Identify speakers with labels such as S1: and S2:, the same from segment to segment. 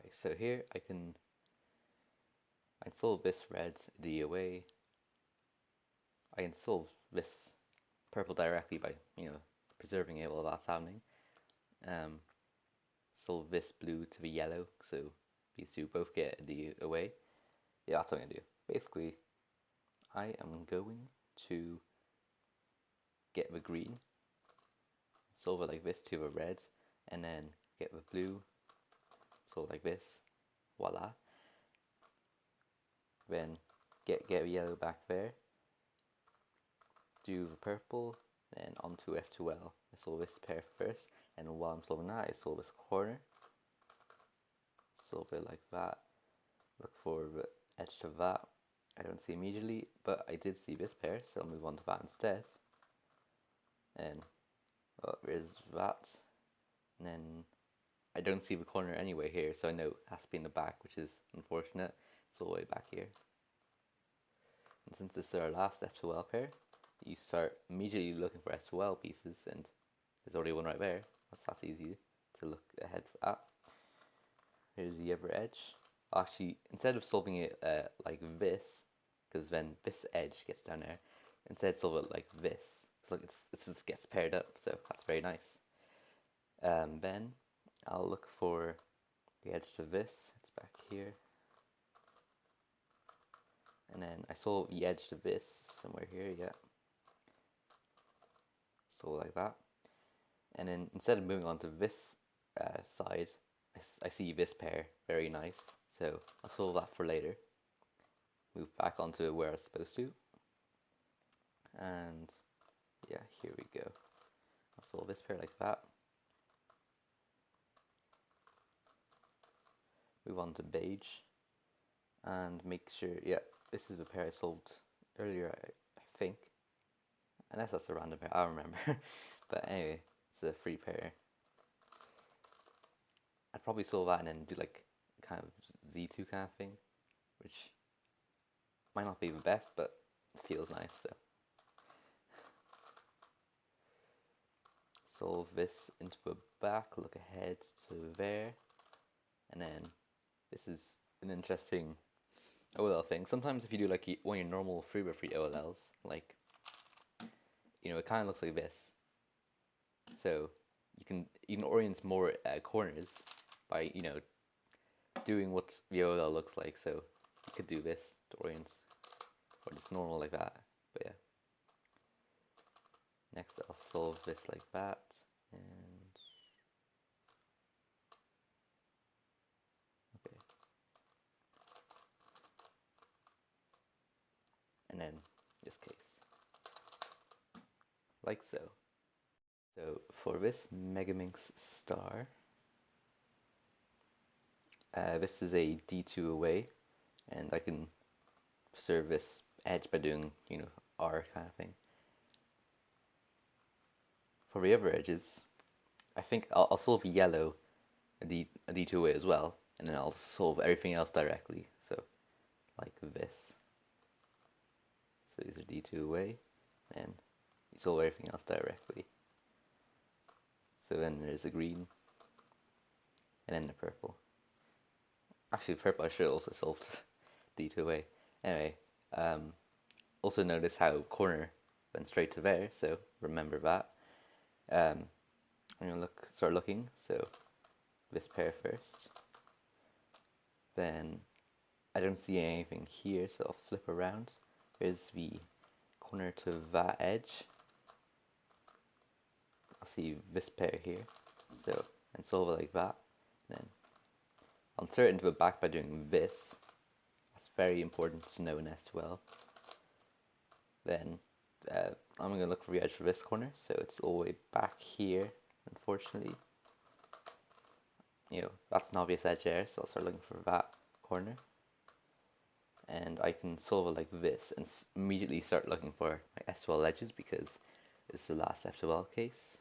S1: Right, so here I solve this red D away. I can solve this purple directly by, preserving it while that's happening. Um, Solve this blue to be yellow, so these two both get a D away. Yeah, that's what I'm gonna do. Basically, I am going to get the green, solve it like this to the red, and then get the blue, solve like this, voila. Then get the yellow back there, do the purple, then onto F2L. I solve this pair first, and while I'm solving that, I solve this corner, solve it like that, look for the edge to that. I don't see immediately, but I did see this pair, so I'll move on to that instead. And there's that, and then I don't see the corner anyway here, so I know it has to be in the back, which is unfortunate. It's all the way back here. And since this is our last F2L pair, you start immediately looking for S2L pieces, and there's already one right there. That's easy to look ahead at. Here's the other edge. Actually, instead of solving it like this, because then this edge gets down there, instead solve it like this. It's like it just gets paired up, so that's very nice. Then I'll look for the edge to this. It's back here. And then I solve the edge to this somewhere here, yeah. So like that. And then instead of moving on to this side, I see this pair, very nice. So I'll solve that for later. Move back onto where I was supposed to. And yeah, here we go. I'll solve this pair like that. Move on to beige. And make sure, yeah, this is the pair I solved earlier, I think. Unless that's a random pair, I don't remember. But anyway, it's a free pair. I'd probably solve that and then do like kind of Z2 kind of thing, which might not be the best, but it feels nice. So solve this into the back, look ahead to there, and then this is an interesting OLL thing. Sometimes if you do like one of your normal 3x3 OLLs, like, it kind of looks like this. So you can orient more corners by doing what the OLL looks like. So you could do this to orient, or just normal like that. But yeah. Next, I'll solve this like that, and okay, and then this case, like so. So for this Megaminx star, this is a D2 away, and I can preserve this edge by doing, R kind of thing. For the other edges, I think I'll solve yellow a D2 away as well, and then I'll solve everything else directly. So like this. So these are D2 away, and you solve everything else directly. So then there's the green, and then the purple. Actually, purple I should also solved D2 away. Anyway, also notice how corner went straight to there, so remember that. I'm gonna start looking. So this pair first. Then I don't see anything here, so I'll flip around. There's the corner to that edge. I'll see this pair here, so and solve it like that. Then I'll insert it into the back by doing this. That's very important to know in S2L. Then I'm going to look for the edge for this corner, so it's all the way back here, unfortunately. That's an obvious edge there, so I'll start looking for that corner. And I can solve it like this, and immediately start looking for my S2L edges, because this is the last F2L case.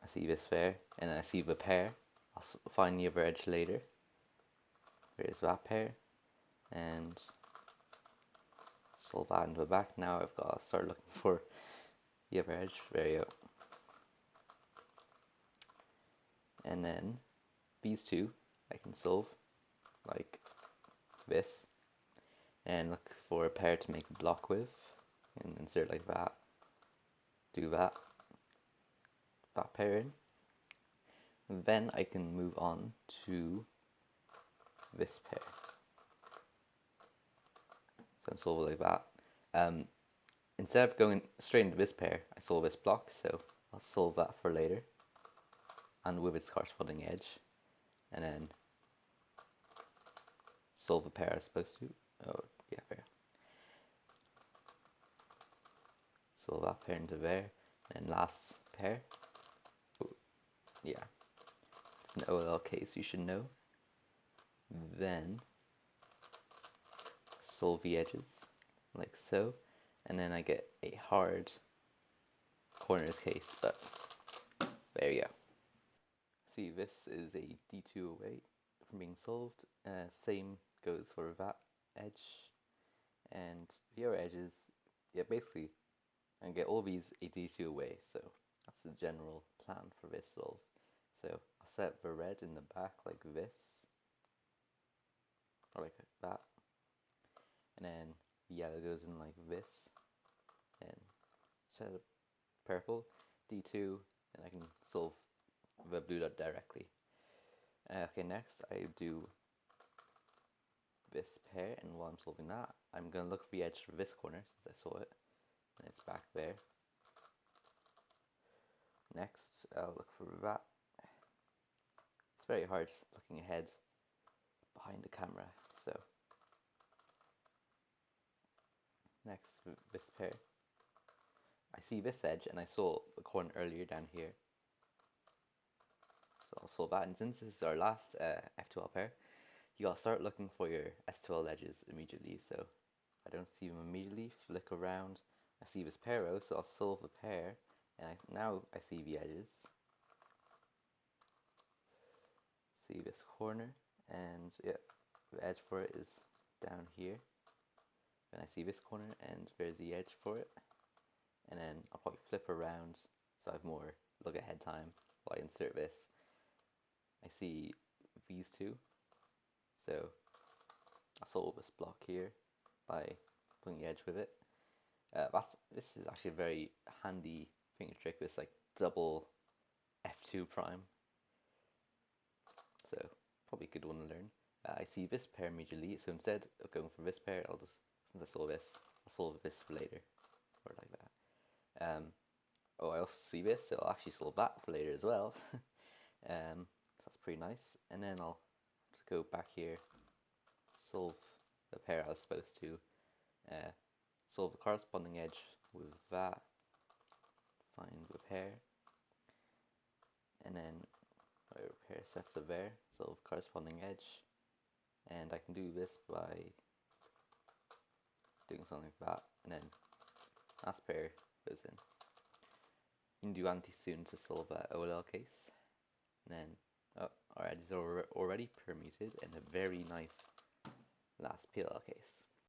S1: I see this there, and I see the pair. I'll find the other edge later. There's that pair, and solve that into the back. Now I've got to start looking for the other edge. There you go. And then these two I can solve like this, and look for a pair to make a block with, and insert like that, do that pair in, and then I can move on to this pair. So I solve it like that. Instead of going straight into this pair, I solve this block, so I'll solve that for later, and with its corresponding edge, and then solve the pair I was supposed to. Oh, yeah, pair. Solve that pair into there, and last pair. Ooh, yeah, it's an OLL case you should know. Then solve the edges like so, and then I get a hard corners case, but there you go. See, this is a D2 away from being solved. Same goes for that edge, and the other edges, yeah, basically I get all these a D2 away, so that's the general plan for this solve. So I'll set the red in the back like this, or like that, and then the yellow goes in like this, and set up purple, D2, and I can solve the blue dot directly. Okay, next I do this pair, and while I'm solving that, I'm going to look for the edge for this corner since I saw it, and it's back there. Next, I'll look for that. It's very hard looking ahead behind the camera, so next, this pair. I see this edge, and I saw the corner earlier down here, so I'll solve that. And since this is our last F12 pair, you gotta start looking for your S12 edges immediately. So I don't see them immediately. Flick around. I see this pair out, so I'll solve the pair, and now I see the edges. See this corner, and yeah, the edge for it is down here. And I see this corner, and there's the edge for it. And then I'll probably flip around so I have more look ahead time while I insert this. I see these two, so I'll solve this block here by putting the edge with it. This is actually a very handy finger trick, this like double F2 prime, so probably a good one to learn. I see this pair immediately, so instead of going for this pair, I'll just, since I saw this, I'll solve this for later, or like that. Oh, I also see this, so I'll actually solve that for later as well. So that's pretty nice. And then I'll just go back here, solve the pair I was supposed to, solve the corresponding edge with that, find the pair, and then my pair sets it there, solve corresponding edge, and I can do this by doing something like that, and then last pair goes in. You can do anti-soon to solve that OLL case, and then our edges are already permuted in a very nice last PLL case.